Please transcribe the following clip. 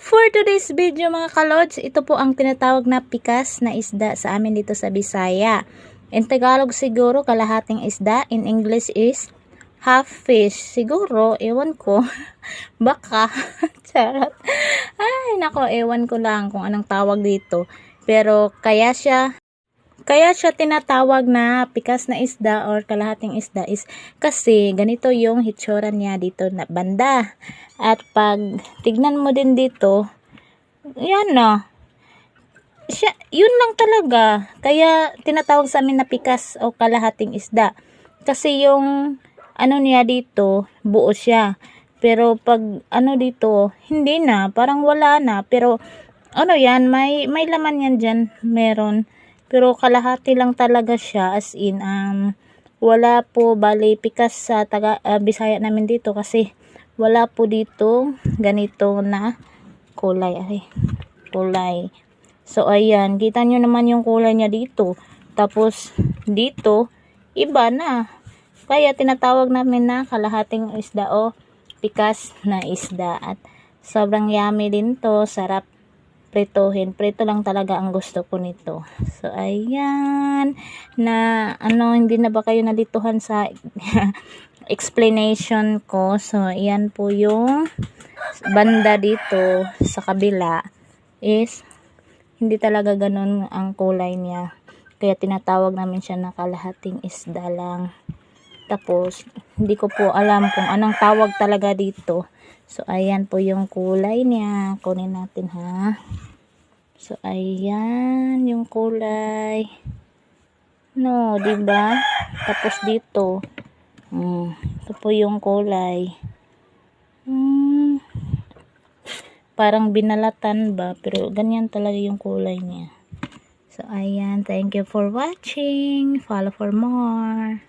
For today's video mga kalods, ito po ang tinatawag na pikas na isda sa amin dito sa Bisaya. In Tagalog siguro kalahating isda, in English is half fish. Siguro, ewan ko, baka, charot. Ay, nako, ewan ko lang kung anong tawag dito. Pero kaya siya tinatawag na pikas na isda or kalahating isda is kasi ganito yung hitsura niya dito na banda. At pag tignan mo din dito, yan na. Yun lang talaga. Kaya tinatawag sa amin na pikas o kalahating isda. Kasi yung ano niya dito, buo siya. Pero pag ano dito, hindi na, parang wala na. Pero ano yan, may laman yan dyan, meron. Pero kalahati lang talaga siya, as in, wala po, bali, pikas sa Bisaya namin dito kasi wala po dito ganito na kulay. So, ayan, kita nyo naman yung kulay niya dito. Tapos, dito, iba na. Kaya tinatawag namin na kalahating isda o pikas na isda. At sobrang yummy din to, sarap prituhin. Prito lang talaga ang gusto ko nito. So, ayan. Hindi na ba kayo nalituhan sa explanation ko? So, ayan po yung banda dito sa kabila is hindi talaga ganun ang kulay niya. Kaya tinatawag namin siya na kalahating isda lang. Tapos, hindi ko po alam kung anong tawag talaga dito. So, ayan po yung kulay niya. Kunin natin ha. So, ayan yung kulay. No, diba? Tapos dito. Ito po yung kulay. Parang binalatan ba? Pero ganyan talaga yung kulay niya. So, ayan. Thank you for watching. Follow for more.